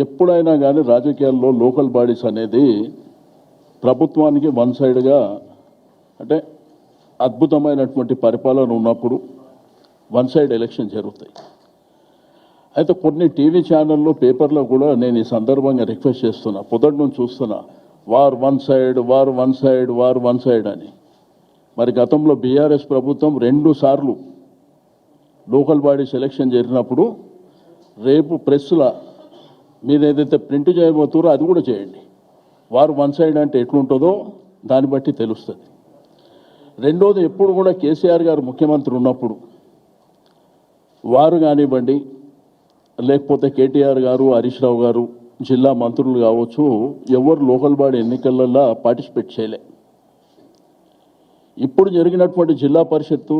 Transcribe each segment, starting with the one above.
ఎప్పుడైనా కానీ రాజకీయాల్లో లోకల్ బాడీస్ అనేది ప్రభుత్వానికి వన్ సైడ్గా అంటే అద్భుతమైనటువంటి పరిపాలన ఉన్నప్పుడు వన్ సైడ్ ఎలక్షన్ జరుగుతాయి. అయితే కొన్ని టీవీ ఛానల్లో పేపర్లో కూడా నేను ఈ సందర్భంగా రిక్వెస్ట్ చేస్తున్నా, పొద్దుటి నుంచి చూస్తున్నా, war one side war one side war one side అని. మరి గతంలో బీఆర్ఎస్ ప్రభుత్వం 2 సార్లు లోకల్ బాడీస్ ఎలక్షన్ జరిగినప్పుడు రేపు ప్రెస్లో మీరు ఏదైతే ప్రింట్ చేయబోతారో అది కూడా చేయండి. వారు వన్ సైడ్ అంటే ఎట్లుంటుందో దాన్ని బట్టి తెలుస్తుంది. రెండోది, ఎప్పుడు కూడా కేసీఆర్ గారు ముఖ్యమంత్రి ఉన్నప్పుడు వారు కానివ్వండి, లేకపోతే కేటీఆర్ గారు, హరీష్ రావు గారు, జిల్లా మంత్రులు కావచ్చు, ఎవరు లోకల్ బాడీ ఎన్నికలలో పార్టిసిపేట్ చేయలే. ఇప్పుడు జరిగినటువంటి జిల్లా పరిషత్తు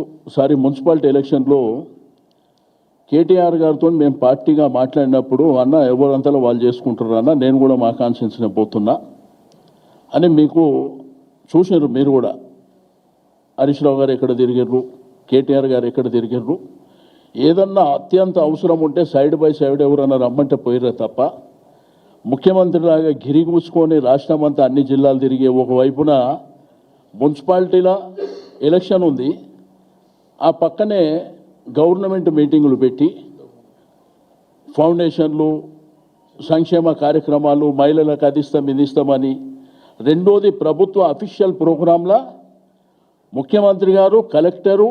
మున్సిపాలిటీ ఎలక్షన్లో కేటీఆర్ గారితో మేము పార్టీగా మాట్లాడినప్పుడు, అన్న ఎవరంతలో వాళ్ళు చేసుకుంటారు అన్న, నేను కూడా మా కాన్స్టిట్యున్సీనే పోతున్నా అని మీకు చూసినారు. మీరు కూడా హరీష్ రావు గారు ఎక్కడ తిరిగారు, కేటీఆర్ గారు ఎక్కడ తిరిగారు. ఏదన్నా అత్యంత అవసరం ఉంటే సైడ్ బై సైడ్ ఎవరన్నా రమ్మంటే పోయిర్రే తప్ప ముఖ్యమంత్రిలాగా గిరిగూసుకొని రాష్ట్రం అంతా అన్ని జిల్లాలు తిరిగే ఒకవైపున మున్సిపాలిటీల ఎలక్షన్ ఉంది, ఆ పక్కనే గవర్నమెంట్ మీటింగులు పెట్టి ఫౌండేషన్లు, సంక్షేమ కార్యక్రమాలు, మహిళలకు అది ఇస్తాం ఇది ఇస్తామని. రెండోది, ప్రభుత్వ అఫీషియల్ ప్రోగ్రాంలా ముఖ్యమంత్రి గారు, కలెక్టరు,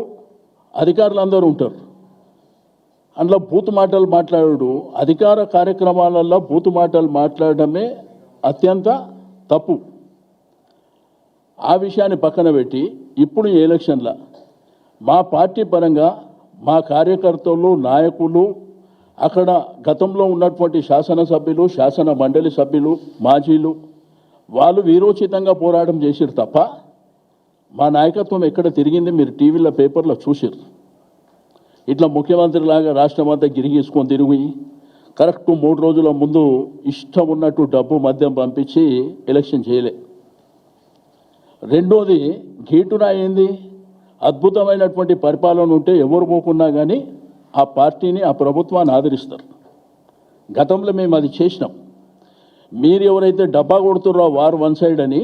అధికారులు అందరూ ఉంటారు. అందులో బూతు మాటలు మాట్లాడు, అధికార కార్యక్రమాలలో బూతు మాటలు మాట్లాడడమే అత్యంత తప్పు. ఆ విషయాన్ని పక్కన పెట్టి ఇప్పుడు ఈ ఎలక్షన్ల మా పార్టీ పరంగా మా కార్యకర్తలు, నాయకులు, అక్కడ గతంలో ఉన్నటువంటి శాసనసభ్యులు, శాసన మండలి సభ్యులు, మాజీలు, వాళ్ళు వీరోచితంగా పోరాటం చేసిరు తప్ప మా నాయకత్వం ఎక్కడ తిరిగింది మీరు టీవీలో పేపర్లో చూసిరు. ఇట్లా ముఖ్యమంత్రిలాగా రాష్ట్రం అంతా గిరిగీసుకొని తిరిగి కరెక్ట్ 3 రోజుల ముందు ఇష్టం ఉన్నట్టు డబ్బు మద్యం పంపించి ఎలక్షన్ చేయలే. రెండోది, గీటున ఏంది, అద్భుతమైనటువంటి పరిపాలన ఉంటే ఎవరు పోకున్నా కానీ ఆ పార్టీని, ఆ ప్రభుత్వాన్ని ఆదరిస్తారు. గతంలో మేము అది చేసినాం. మీరు ఎవరైతే డబ్బా కొడుతున్నారో వారు వన్ సైడ్ అని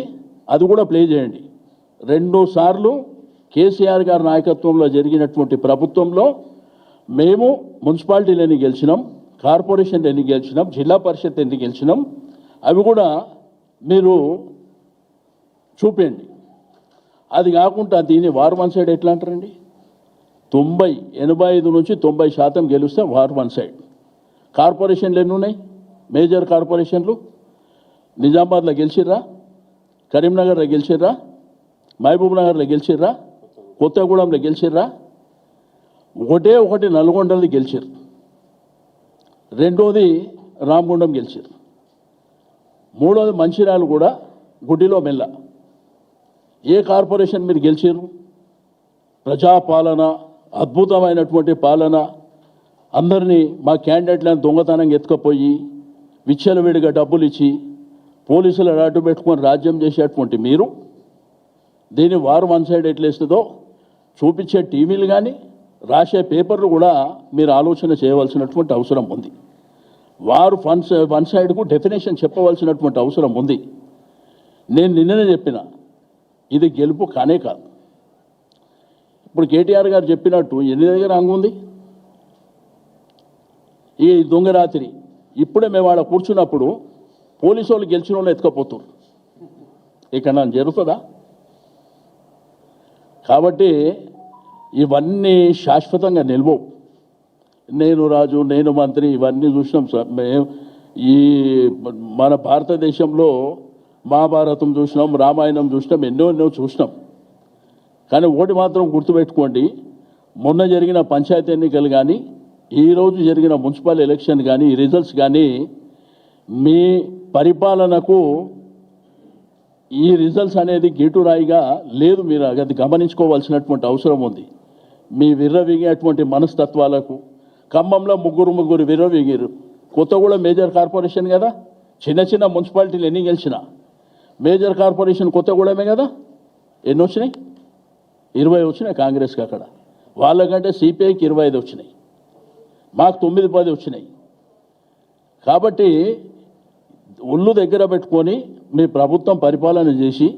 అది కూడా ప్లే చేయండి. 2 సార్లు కేసీఆర్ గారి నాయకత్వంలో జరిగినటువంటి ప్రభుత్వంలో మేము మున్సిపాలిటీలు ఎన్ని గెలిచినాం, కార్పొరేషన్లు ఎన్ని గెలిచినాం, జిల్లా పరిషత్ ఎన్ని గెలిచినాం, అవి కూడా మీరు చూపండి. అది కాకుండా దీన్ని వార్ వన్ సైడ్ ఎట్లా అంటారండి? 85 నుంచి 90% గెలిస్తే వార్ వన్ సైడ్. కార్పొరేషన్లు ఎన్ని ఉన్నాయి? మేజర్ కార్పొరేషన్లు నిజామాబాద్లో గెలిచిర్రా, కరీంనగర్లో గెలిచిర్రా, మహబూబ్ నగర్లో గెలిచిర్రా, కొత్తగూడెంలో గెలిచిర్రా, ఒకటి నల్గొండలో గెలిచిర్రు. రెండోది రామగుండం గెలిచిర్రు. మూడోది మంచిర్యాల కూడా గుడ్డిలో మెల్ల. ఏ కార్పొరేషన్ మీరు గెలిచిర్రు? ప్రజాపాలన, అద్భుతమైనటువంటి పాలన, అందరినీ మా క్యాండిడేట్లను దొంగతనంగా ఎత్తుకపోయి విచ్చలవిడిగా డబ్బులు ఇచ్చి పోలీసులు అడ్డు పెట్టుకొని రాజ్యం చేసేటువంటి మీరు దీన్ని వారు వన్ సైడ్ ఎట్లేస్తుందో చూపించే టీవీలు కానీ రాసే పేపర్లు కూడా మీరు ఆలోచన చేయవలసినటువంటి అవసరం ఉంది. వారు వన్ సైడ్కు డెఫినేషన్ చెప్పవలసినటువంటి అవసరం ఉంది. నేను నిన్ననే చెప్పిన, ఇది గెలుపు కానే కాదు. ఇప్పుడు కేటీఆర్ గారు చెప్పినట్టు ఎన్ని దగ్గర అంగుంది ఈ దొంగ రాత్రి. ఇప్పుడే మేము ఆడ కూర్చున్నప్పుడు పోలీసు వాళ్ళు గెలిచిన వాళ్ళు ఎత్తుకపోతున్నారు. ఇక్కడ నన్ను జరుగుతుందా? కాబట్టి ఇవన్నీ శాశ్వతంగా నిల్వవు. నేను రాజు, నేను మంత్రి, ఇవన్నీ చూసినాం సార్. మేము ఈ మన భారతదేశంలో మహాభారతం చూసినాం, రామాయణం చూసినాం, ఎన్నో చూసినాం. కానీ ఒకటి మాత్రం గుర్తుపెట్టుకోండి, మొన్న జరిగిన పంచాయతీ ఎన్నికలు కానీ, ఈరోజు జరిగిన మున్సిపల్ ఎలక్షన్ కానీ, ఈ రిజల్ట్స్ కానీ మీ పరిపాలనకు ఈ రిజల్ట్స్ అనేది గీటురాయిగా లేదు. మీరు అది గమనించుకోవాల్సినటువంటి అవసరం ఉంది. మీ విర్రవీగేటువంటి మనస్తత్వాలకు ఖమ్మంలో ముగ్గురు విర్రవీగారు. కొత్తగూడెం మేజర్ కార్పొరేషన్ కదా, చిన్న మున్సిపాలిటీలు ఎన్ని గెలిచినా మేజర్ కార్పొరేషన్ కొత్తగూడెమే కదా. ఎన్ని వచ్చినాయి? 20 వచ్చినాయి కాంగ్రెస్కి. అక్కడ వాళ్ళకంటే సిపిఐకి 25 వచ్చినాయి, మాకు 9-10 వచ్చినాయి. కాబట్టి ఒళ్ళు దగ్గర పెట్టుకొని మీ ప్రభుత్వం పరిపాలన చేసి